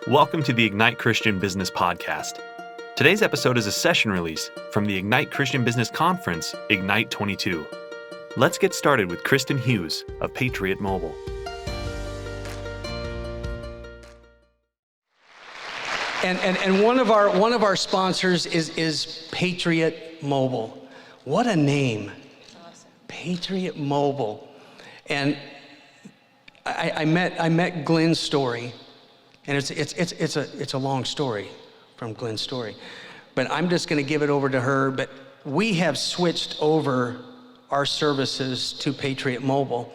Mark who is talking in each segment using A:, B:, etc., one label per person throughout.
A: Welcome to the Ignite Christian Business Podcast. Today's episode is a session release from the Ignite Christian Business Conference, Ignite 22. Let's get started with Kristen Hughes of Patriot Mobile.
B: And one of our sponsors is Patriot Mobile. What a name.
C: Awesome.
B: Patriot Mobile. And I met Glenn's story, and it's a long story from Glenn's story. But I'm just going to give it over to her. But we have switched over our services to Patriot Mobile.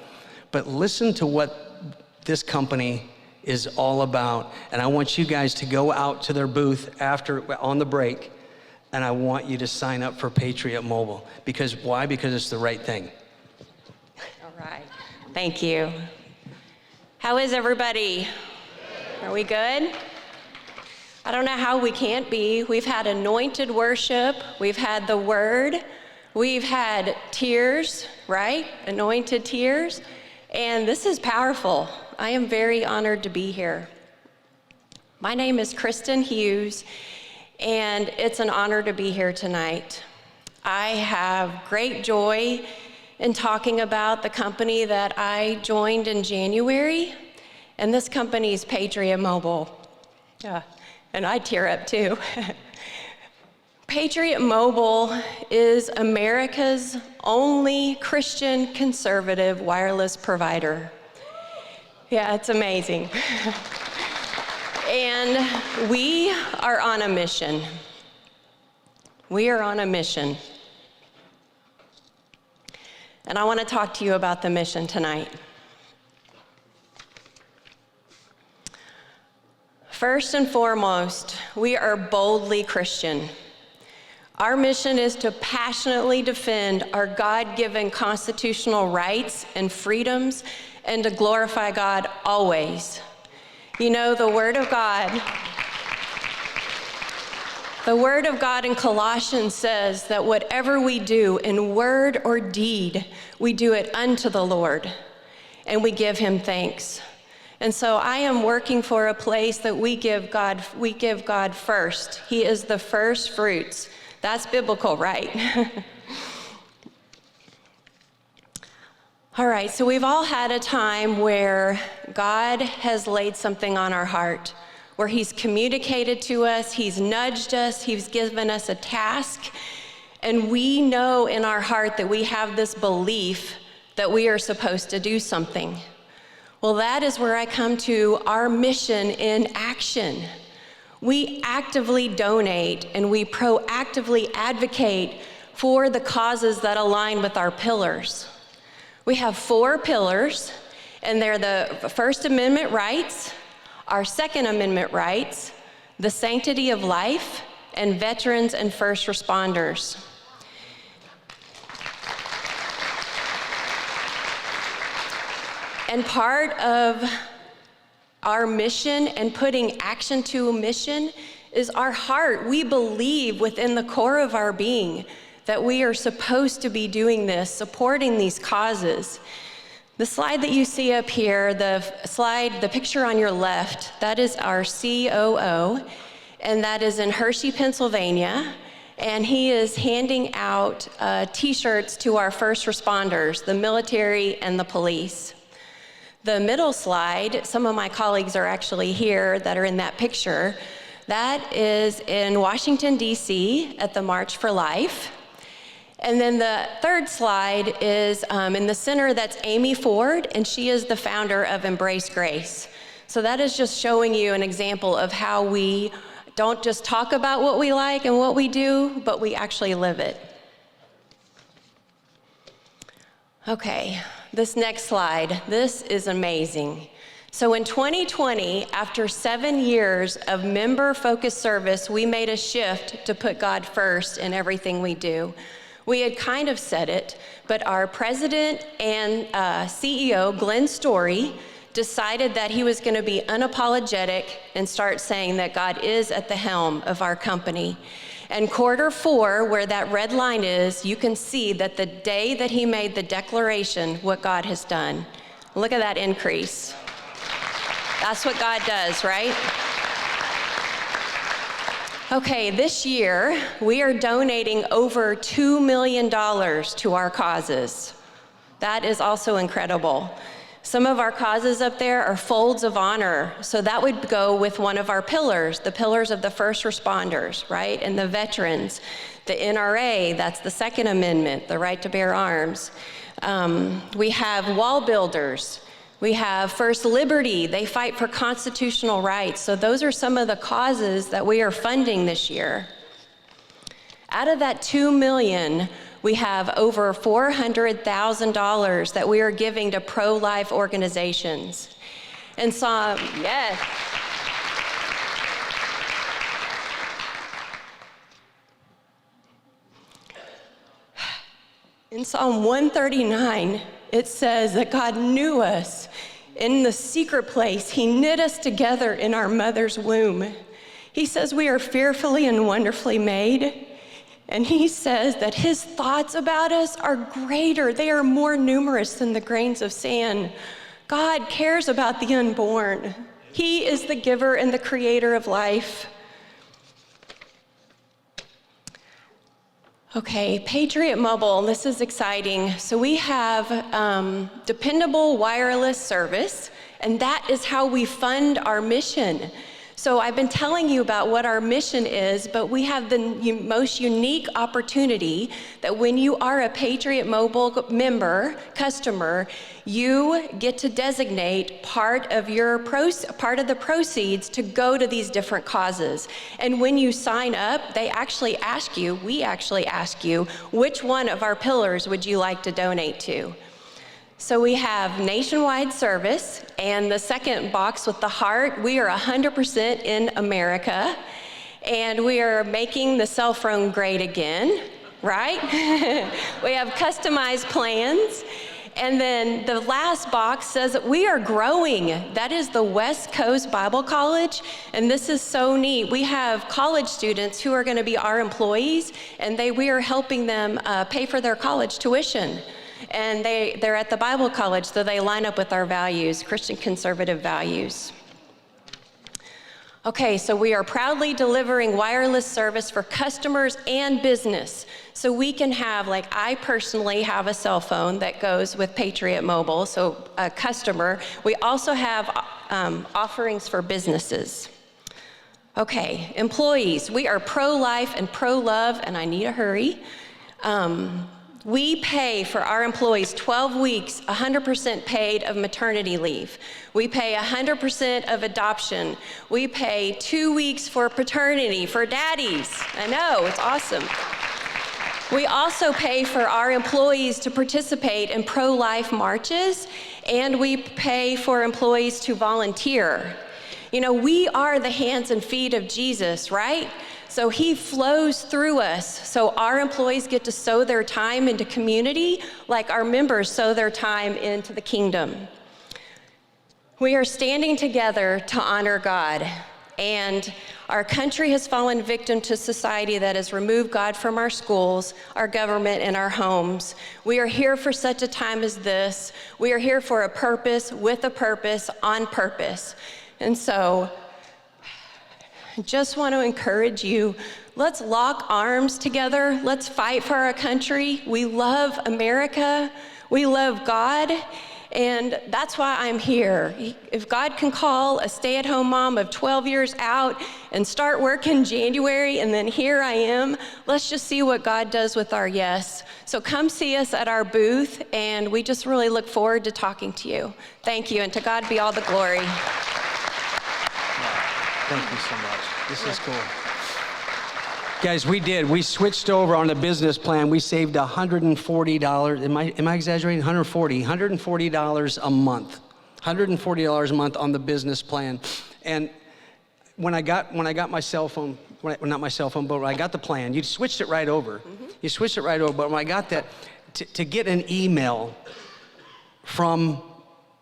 B: But listen to what this company is all about. And I want you guys to go out to their booth on the break, and I want you to sign up for Patriot Mobile. Because why? Because it's the right thing.
C: All right. Thank you. How is everybody? Are we good? I don't know how we can't be. We've had anointed worship. We've had the word. We've had tears, right? Anointed tears. And this is powerful. I am very honored to be here. My name is Kristen Hughes, and it's an honor to be here tonight. I have great joy in talking about the company that I joined in January, and this company is Patriot Mobile. Yeah, and I tear up too. Patriot Mobile is America's only Christian conservative wireless provider. Yeah, it's amazing. And we are on a mission. We are on a mission. And I want to talk to you about the mission tonight. First and foremost, we are boldly Christian. Our mission is to passionately defend our God-given constitutional rights and freedoms and to glorify God always. You know, the Word of God in Colossians says that whatever we do in word or deed, we do it unto the Lord, and we give Him thanks. And so I am working for a place that we give God first. He is the first fruits. That's biblical, right? All right, so we've all had a time where God has laid something on our heart, where He's communicated to us, He's nudged us, He's given us a task, and we know in our heart that we have this belief that we are supposed to do something. Well, that is where I come to our mission in action. We actively donate and we proactively advocate for the causes that align with our pillars. We have 4 pillars, and they're the First Amendment rights, our Second Amendment rights, the sanctity of life, and veterans and first responders. And part of our mission and putting action to a mission is our heart. We believe within the core of our being that we are supposed to be doing this, supporting these causes. The slide that you see up here, the picture on your left, that is our COO, and that is in Hershey, Pennsylvania, and he is handing out t-shirts to our first responders, the military and the police. The middle slide, some of my colleagues are actually here that are in that picture. That is in Washington, D.C. at the March for Life. And then the third slide is in the center, that's Amy Ford, and she is the founder of Embrace Grace. So that is just showing you an example of how we don't just talk about what we like and what we do, but we actually live it. Okay, this next slide, this is amazing. So in 2020, after 7 years of member-focused service, we made a shift to put God first in everything we do. We had kind of said it, but our president and CEO, Glenn Story, decided that he was going to be unapologetic and start saying that God is at the helm of our company. And Q4, where that red line is, you can see that the day that he made the declaration, what God has done. Look at that increase. That's what God does, right? Okay, this year, we are donating over $2 million to our causes. That is also incredible. Some of our causes up there are folds of honor. So that would go with one of our pillars, the pillars of the first responders, right? And the veterans. The NRA, that's the Second Amendment, the right to bear arms. We have wall builders. We have First Liberty. They fight for constitutional rights. So those are some of the causes that we are funding this year. Out of that $2 million, we have over $400,000 that we are giving to pro-life organizations. And some, yes. In Psalm 139, it says that God knew us in the secret place. He knit us together in our mother's womb. He says we are fearfully and wonderfully made. And he says that his thoughts about us are greater. They are more numerous than the grains of sand. God cares about the unborn. He is the giver and the creator of life. Okay, Patriot Mobile, this is exciting. So we have dependable wireless service, and that is how we fund our mission. So I've been telling you about what our mission is, but we have the most unique opportunity that when you are a Patriot Mobile member, customer, you get to designate part of the proceeds to go to these different causes. And when you sign up, we actually ask you, which one of our pillars would you like to donate to? So we have nationwide service, and the second box with the heart, we are 100% in America, and we are making the cell phone great again, right? We have customized plans, and then the last box says that we are growing. That is the West Coast Bible College, and this is so neat. We have college students who are going to be our employees, and we are helping them pay for their college tuition. And they're at the Bible College, so they line up with our values, Christian conservative values. Okay, so we are proudly delivering wireless service for customers and business. So we can have, like I personally have a cell phone that goes with Patriot Mobile, so a customer. We also have offerings for businesses. Okay, employees, we are pro-life and pro-love, and I need to hurry. We pay for our employees 12 weeks, 100% paid of maternity leave. We pay 100% of adoption. We pay 2 weeks for paternity for daddies. I know, it's awesome. We also pay for our employees to participate in pro-life marches, and we pay for employees to volunteer. You know, we are the hands and feet of Jesus, right? So he flows through us. So our employees get to sow their time into community like our members sow their time into the kingdom. We are standing together to honor God. And our country has fallen victim to society that has removed God from our schools, our government, and our homes. We are here for such a time as this. We are here for a purpose, with a purpose, on purpose. And so I just want to encourage you, let's lock arms together. Let's fight for our country. We love America. We love God. And that's why I'm here. If God can call a stay-at-home mom of 12 years out and start work in January, and then here I am, let's just see what God does with our yes. So come see us at our booth, and we just really look forward to talking to you. Thank you, and to God be all the glory.
B: Thank you so much. This is cool. Guys, we switched over on the business plan. We saved $140. Am I exaggerating? $140 a month. $140 a month on the business plan. And when I got my cell phone, not my cell phone, but when I got the plan, you switched it right over. Mm-hmm. You switched it right over. But when I got that, to get an email from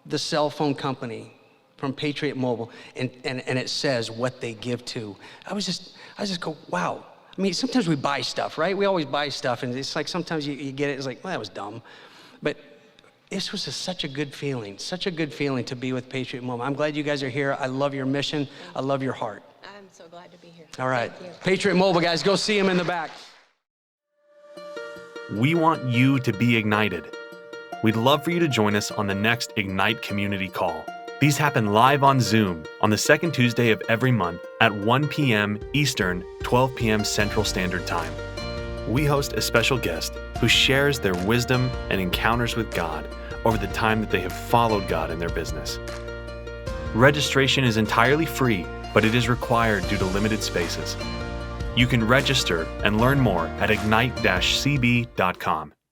B: the cell phone company, from Patriot Mobile, and it says what they give to, I just go, wow. I mean, sometimes we buy stuff, right? We always buy stuff, and it's like sometimes you get it, it's like, well, that was dumb. But this was such a good feeling to be with Patriot Mobile. I'm glad you guys are here. I love your mission. I love your heart.
C: I'm so glad to be here.
B: All right.
C: Thank you.
B: Patriot Mobile, guys, go see them in the back.
A: We want you to be ignited. We'd love for you to join us on the next Ignite Community Call. These happen live on Zoom on the second Tuesday of every month at 1 p.m. Eastern, 12 p.m. Central Standard Time. We host a special guest who shares their wisdom and encounters with God over the time that they have followed God in their business. Registration is entirely free, but it is required due to limited spaces. You can register and learn more at ignite-cb.com.